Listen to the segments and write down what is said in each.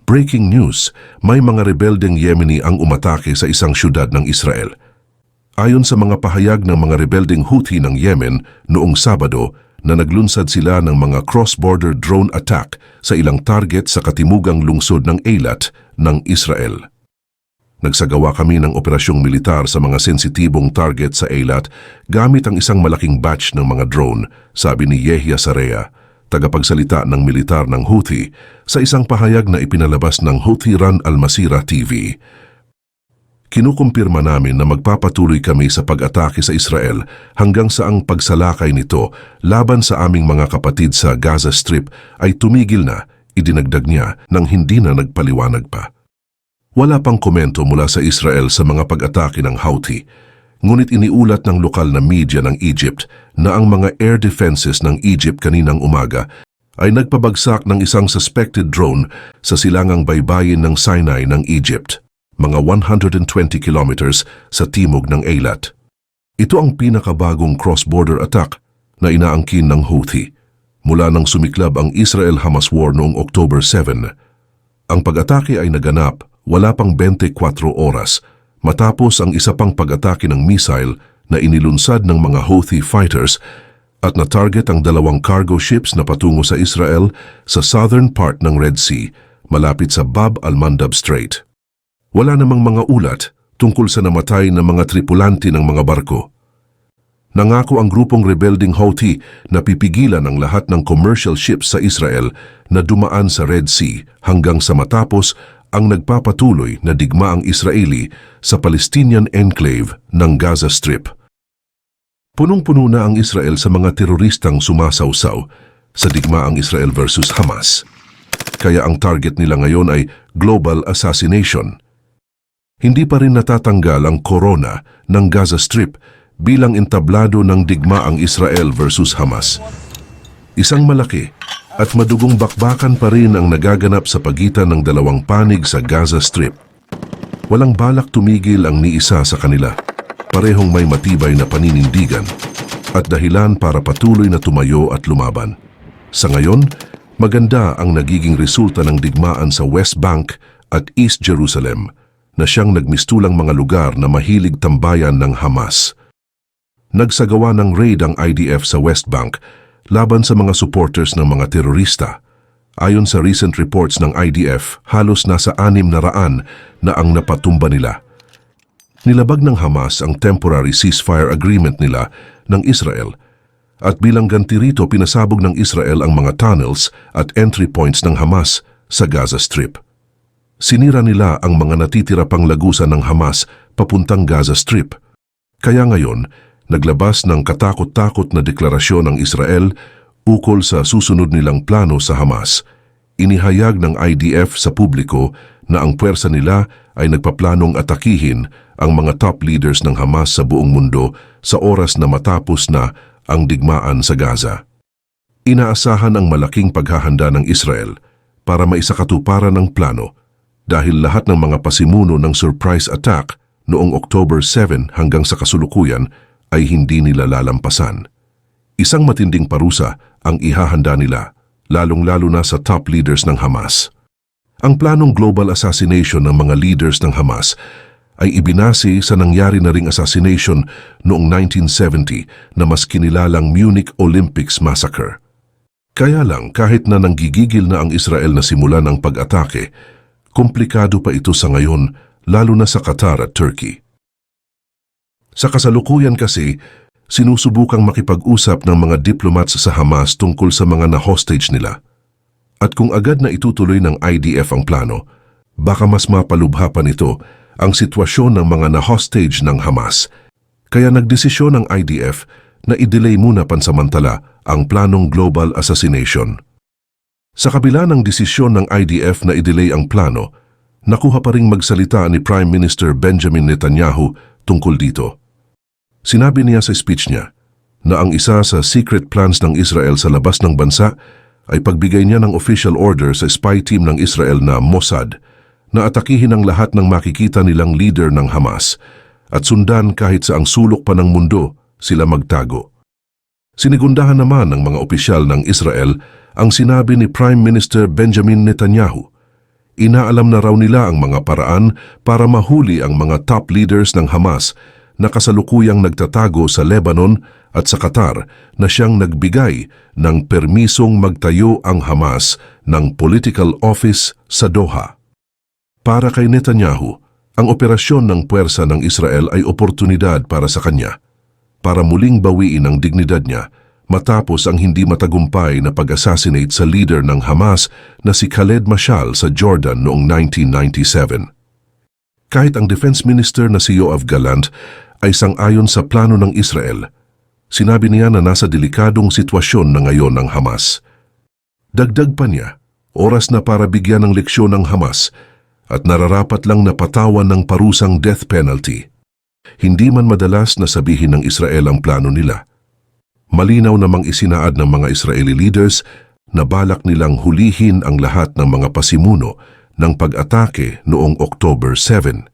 Breaking news, may mga rebeldeng Yemeni ang umatake sa isang syudad ng Israel. Ayon sa mga pahayag ng mga rebeldeng Houthi ng Yemen noong Sabado na naglunsad sila ng mga cross-border drone attack sa ilang target sa katimugang lungsod ng Eilat ng Israel. Nagsagawa kami ng operasyong militar sa mga sensitibong target sa Eilat gamit ang isang malaking batch ng mga drone, sabi ni Yehia Sarea, tagapagsalita ng militar ng Houthi, sa isang pahayag na ipinalabas ng Houthi-run Al Masirah TV. Kinukumpirma namin na magpapatuloy kami sa pag-atake sa Israel hanggang sa ang pagsalakay nito laban sa aming mga kapatid sa Gaza Strip ay tumigil na, idinagdag niya nang hindi na nagpaliwanag pa. Wala pang komento mula sa Israel sa mga pag-atake ng Houthi, ngunit iniulat ng lokal na media ng Egypt na ang mga air defenses ng Egypt kaninang umaga ay nagpabagsak ng isang suspected drone sa silangang baybayin ng Sinai ng Egypt, mga 120 kilometers sa timog ng Eilat. Ito ang pinakabagong cross-border attack na inaangkin ng Houthi mula nang sumiklab ang Israel-Hamas war noong October 7. Ang pag-atake ay naganap wala pang 24 oras matapos ang isa pang pag-atake ng missile na inilunsad ng mga Houthi fighters at na-target ang dalawang cargo ships na patungo sa Israel sa southern part ng Red Sea, malapit sa Bab al-Mandab Strait. Wala namang mga ulat tungkol sa namatay na mga tripulante ng mga barko. Nangako ang grupong rebelding Houthi na pipigilan ang lahat ng commercial ships sa Israel na dumaan sa Red Sea hanggang sa matapos ang nagpapatuloy na digmaang Israeli sa Palestinian enclave ng Gaza Strip. Punong-puno na ang Israel sa mga teroristang sumasawsaw sa digmaang Israel versus Hamas. Kaya ang target nila ngayon ay global assassination. Hindi pa rin natatanggal ang korona ng Gaza Strip bilang entablado ng digmaang Israel versus Hamas. Isang malaki at madugong bakbakan pa rin ang nagaganap sa pagitan ng dalawang panig sa Gaza Strip. Walang balak tumigil ang ni isa sa kanila. Parehong may matibay na paninindigan at dahilan para patuloy na tumayo at lumaban. Sa ngayon, maganda ang nagiging resulta ng digmaan sa West Bank at East Jerusalem na siyang nagmistulang mga lugar na mahilig tambayan ng Hamas. Nagsagawa ng raid ang IDF sa West Bank laban sa mga supporters ng mga terorista. Ayon sa recent reports ng IDF, halos nasa 600 na ang napatumba nila. Nilabag ng Hamas ang temporary ceasefire agreement nila ng Israel at bilang ganti rito pinasabog ng Israel ang mga tunnels at entry points ng Hamas sa Gaza Strip. Sinira nila ang mga natitira pang lagusan ng Hamas papuntang Gaza Strip. Kaya ngayon, naglabas ng katakot-takot na deklarasyon ng Israel ukol sa susunod nilang plano sa Hamas. Inihayag ng IDF sa publiko na ang puwersa nila ay nagpaplanong atakihin ang mga top leaders ng Hamas sa buong mundo sa oras na matapos na ang digmaan sa Gaza. Inaasahan ang malaking paghahanda ng Israel para maisakatuparan ng plano dahil lahat ng mga pasimuno ng surprise attack noong October 7 hanggang sa kasulukuyan ay hindi nila lalampasan. Isang matinding parusa ang ihahanda nila, lalong-lalo na sa top leaders ng Hamas. Ang planong global assassination ng mga leaders ng Hamas ay ibinase sa nangyari na ring assassination noong 1970 na mas kinilalang Munich Olympics Massacre. Kaya lang kahit na nanggigigil na ang Israel na simulan ng pag-atake, komplikado pa ito sa ngayon lalo na sa Qatar at Turkey. Sa kasalukuyan kasi, sinusubukang makipag-usap ng mga diplomats sa Hamas tungkol sa mga na-hostage nila. At kung agad na itutuloy ng IDF ang plano, baka mas mapalubha pa nito ang sitwasyon ng mga na-hostage ng Hamas. Kaya nagdesisyon ng IDF na i-delay muna pansamantala ang planong global assassination. Sa kabila ng desisyon ng IDF na i-delay ang plano, nakuha pa ring magsalita ni Prime Minister Benjamin Netanyahu tungkol dito. Sinabi niya sa speech niya na ang isa sa secret plans ng Israel sa labas ng bansa ay pagbigay niya ng official order sa spy team ng Israel na Mossad na atakihin ang lahat ng makikita nilang leader ng Hamas at sundan kahit sa ang sulok pa ng mundo sila magtago. Sinigundahan naman ng mga opisyal ng Israel ang sinabi ni Prime Minister Benjamin Netanyahu. Inaalam na raw nila ang mga paraan para mahuli ang mga top leaders ng Hamas na kasalukuyang nagtatago sa Lebanon at sa Qatar na siyang nagbigay ng permisong magtayo ang Hamas ng political office sa Doha. Para kay Netanyahu, ang operasyon ng puwersa ng Israel ay oportunidad para sa kanya, para muling bawiin ang dignidad niya matapos ang hindi matagumpay na pag-assassinate sa leader ng Hamas na si Khaled Mashal sa Jordan noong 1997. Kahit ang Defense Minister na si Yoav Gallant ay sang-ayon sa plano ng Israel, sinabi niya na nasa delikadong sitwasyon na ngayon ng Hamas. Dagdag pa niya, oras na para bigyan ng leksyon ng Hamas at nararapat lang na patawan ng parusang death penalty. Hindi man madalas na sabihin ng Israel ang plano nila. Malinaw namang isinaad ng mga Israeli leaders na balak nilang hulihin ang lahat ng mga pasimuno ng pag-atake noong October 7.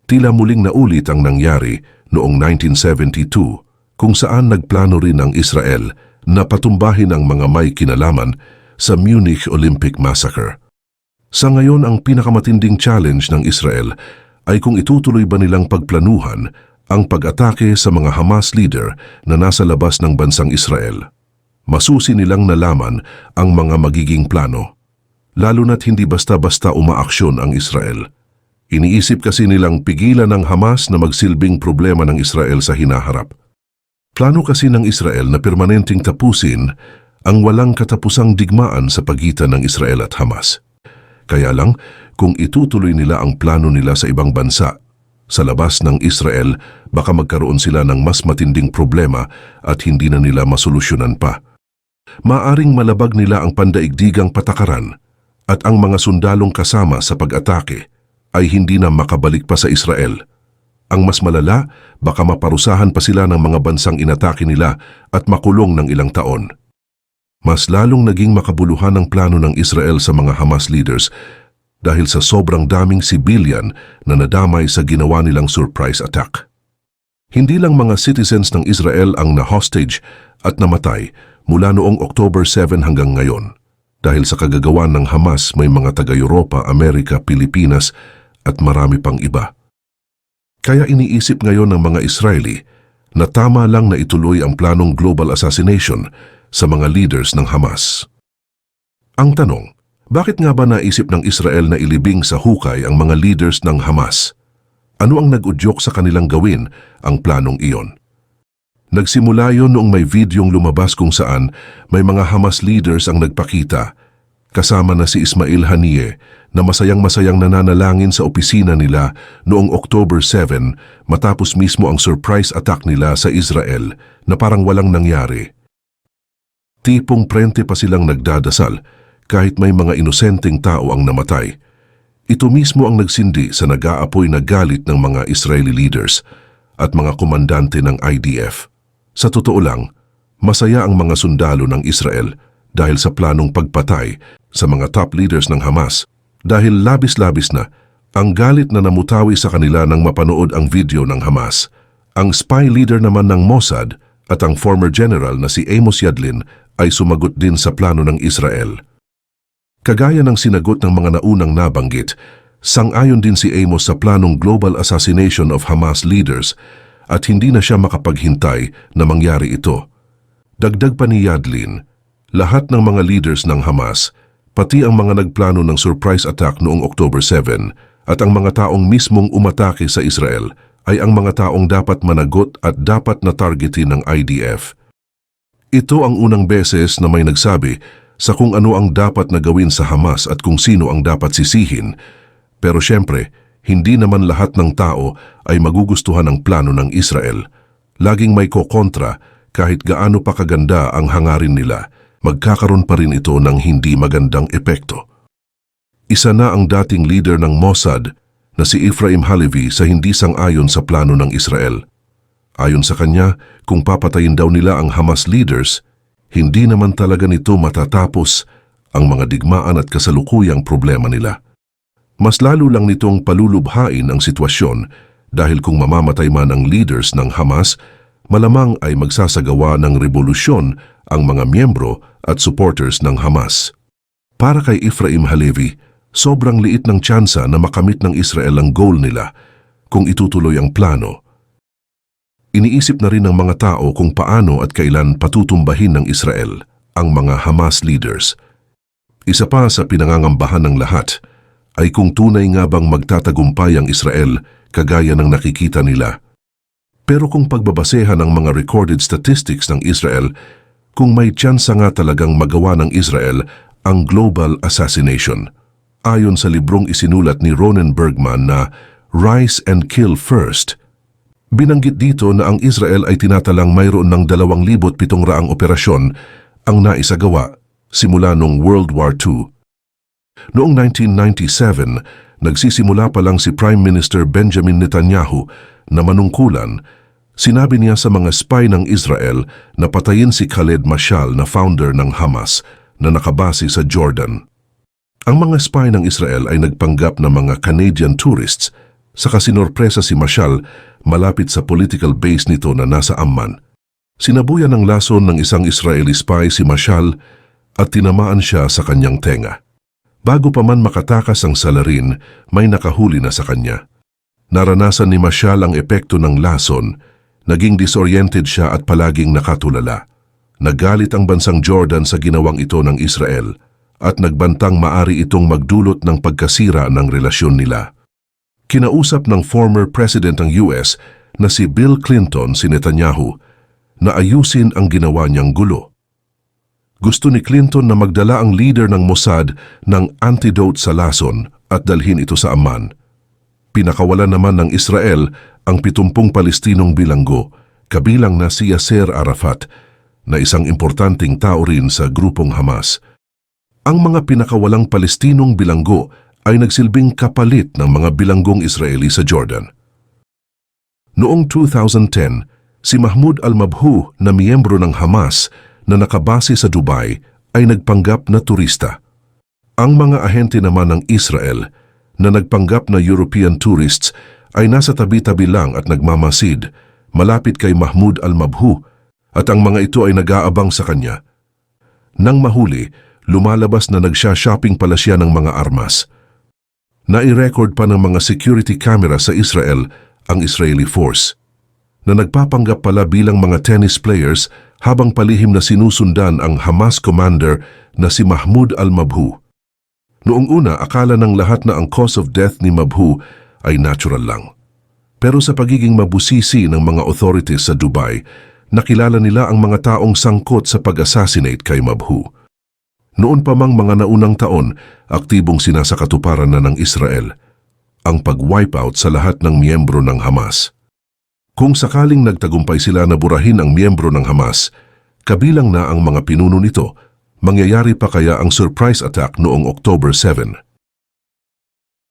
Tila muling naulit ang nangyari noong 1972 kung saan nagplano rin ang Israel na patumbahin ang mga may kinalaman sa Munich Olympic Massacre. Sa ngayon, ang pinakamatinding challenge ng Israel ay kung itutuloy ba nilang pagplanuhan ang pag-atake sa mga Hamas leader na nasa labas ng bansang Israel. Masusi nilang nalaman ang mga magiging plano, lalo na't hindi basta-basta umaaksyon ang Israel. Iniisip kasi nilang pigilan ng Hamas na magsilbing problema ng Israel sa hinaharap. Plano kasi ng Israel na permanenteng tapusin ang walang katapusang digmaan sa pagitan ng Israel at Hamas. Kaya lang, kung itutuloy nila ang plano nila sa ibang bansa, sa labas ng Israel, baka magkaroon sila ng mas matinding problema at hindi na nila masolusyonan pa. Maaring malabag nila ang pandaigdigang patakaran at ang mga sundalong kasama sa pag-atake ay hindi na makabalik pa sa Israel. Ang mas malala, baka maparusahan pa sila ng mga bansang inatake nila at makulong ng ilang taon. Mas lalong naging makabuluhan ang plano ng Israel sa mga Hamas leaders dahil sa sobrang daming civilian na nadamay sa ginawa nilang surprise attack. Hindi lang mga citizens ng Israel ang na-hostage at namatay mula noong October 7 hanggang ngayon. Dahil sa kagagawan ng Hamas, may mga taga-Europa, Amerika, Pilipinas at marami pang iba. Kaya iniisip ngayon ng mga Israeli na tama lang na ituloy ang planong global assassination sa mga leaders ng Hamas. Ang tanong, bakit nga ba naisip ng Israel na ilibing sa hukay ang mga leaders ng Hamas? Ano ang nag-udyok sa kanilang gawin ang planong iyon? Nagsimula yon noong may videong lumabas kung saan may mga Hamas leaders ang nagpakita, kasama na si Ismail Haniyeh na masayang-masayang nananalangin sa opisina nila noong October 7 matapos mismo ang surprise attack nila sa Israel na parang walang nangyari. Tipong prente pa silang nagdadasal kahit may mga inosenteng tao ang namatay. Ito mismo ang nagsindi sa nag-aapoy na galit ng mga Israeli leaders at mga komandante ng IDF. Sa totoo lang, masaya ang mga sundalo ng Israel dahil sa planong pagpatay sa mga top leaders ng Hamas dahil labis-labis na ang galit na namutawi sa kanila nang mapanood ang video ng Hamas. Ang spy leader naman ng Mossad at ang former general na si Amos Yadlin ay sumagot din sa plano ng Israel. Kagaya ng sinagot ng mga naunang nabanggit, sang-ayon din si Amos sa planong global assassination of Hamas leaders at hindi na siya makapaghintay na mangyari ito. Dagdag pa ni Yadlin, lahat ng mga leaders ng Hamas, pati ang mga nagplano ng surprise attack noong October 7 at ang mga taong mismong umatake sa Israel ay ang mga taong dapat managot at dapat na targetin ng IDF. Ito ang unang beses na may nagsabi sa kung ano ang dapat na gawin sa Hamas at kung sino ang dapat sisihin. Pero syempre, hindi naman lahat ng tao ay magugustuhan ang plano ng Israel. Laging may kokontra kahit gaano pa kaganda ang hangarin nila, magkakaroon pa rin ito ng hindi magandang epekto. Isa na ang dating leader ng Mossad na si Ephraim Halevi sa hindi sang-ayon sa plano ng Israel. Ayon sa kanya, kung papatayin daw nila ang Hamas leaders, hindi naman talaga nito matatapos ang mga digmaan at kasalukuyang problema nila. Mas lalo lang nitong palulubhain ang sitwasyon dahil kung mamamatay man ang leaders ng Hamas, malamang ay magsasagawa ng revolusyon ang mga miyembro at supporters ng Hamas. Para kay Ephraim Halevi, sobrang liit ng tsansa na makamit ng Israel ang goal nila kung itutuloy ang plano. Iniisip na rin ng mga tao kung paano at kailan patutumbahin ng Israel ang mga Hamas leaders. Isa pa sa pinangangambahan ng lahat ay kung tunay nga bang magtatagumpay ang Israel kagaya ng nakikita nila. Pero kung pagbabasehan ang mga recorded statistics ng Israel, kung may tsansa nga talagang magawa ng Israel ang global assassination. Ayon sa librong isinulat ni Ronen Bergman na Rise and Kill First, binanggit dito na ang Israel ay tinatalang mayroon ng 2,700 operasyon ang naisagawa simula noong World War II. Noong 1997, nagsisimula pa lang si Prime Minister Benjamin Netanyahu na manungkulan. Sinabi niya sa mga spy ng Israel na patayin si Khaled Mashal na founder ng Hamas na nakabase sa Jordan. Ang mga spy ng Israel ay nagpanggap na mga Canadian tourists, saka sinorpresa si Mashal malapit sa political base nito na nasa Amman. Sinabuyan ng lason ng isang Israeli spy si Mashal at tinamaan siya sa kanyang tenga. Bago pa man makatakas ang salarin, may nakahuli na sa kanya. Naranasan ni Mashal ang epekto ng lason, naging disoriented siya at palaging nakatulala. Nagalit ang bansang Jordan sa ginawang ito ng Israel at nagbantang maari itong magdulot ng pagkasira ng relasyon nila. Kinausap ng former president ng US na si Bill Clinton si Netanyahu na ayusin ang ginawa niyang gulo. Gusto ni Clinton na magdala ang leader ng Mossad ng antidote sa lason at dalhin ito sa Amman. Pinakawalan naman ng Israel ang 70 Palestinong bilanggo, kabilang na si Yasser Arafat, na isang importanteng tao rin sa grupong Hamas. Ang mga pinakawalang Palestinong bilanggo ay nagsilbing kapalit ng mga bilanggong Israeli sa Jordan. Noong 2010, si Mahmoud al-Mabhouh na miyembro ng Hamas na nakabase sa Dubai ay nagpanggap na turista. Ang mga ahente naman ng Israel na nagpanggap na European tourists ay nasa tabi-tabi lang at nagmamasid malapit kay Mahmoud al-Mabhouh at ang mga ito ay nag-aabang sa kanya. Nang mahuli, lumalabas na nagsha-shopping pala siya ng mga armas. Nai-record pa ng mga security camera sa Israel ang Israeli force na nagpapanggap pala bilang mga tennis players habang palihim na sinusundan ang Hamas commander na si Mahmoud al-Mabhouh. Noong una, akala ng lahat na ang cause of death ni Mabhouh ay natural lang. Pero sa pagiging mabusisi ng mga authorities sa Dubai, nakilala nila ang mga taong sangkot sa pag-assassinate kay Mabhouh. Noon pa mang mga naunang taon, aktibong sinasakatuparan na ng Israel ang pag-wipeout sa lahat ng miyembro ng Hamas. Kung sakaling nagtagumpay sila na burahin ang miyembro ng Hamas, kabilang na ang mga pinuno nito, mangyayari pa kaya ang surprise attack noong October 7?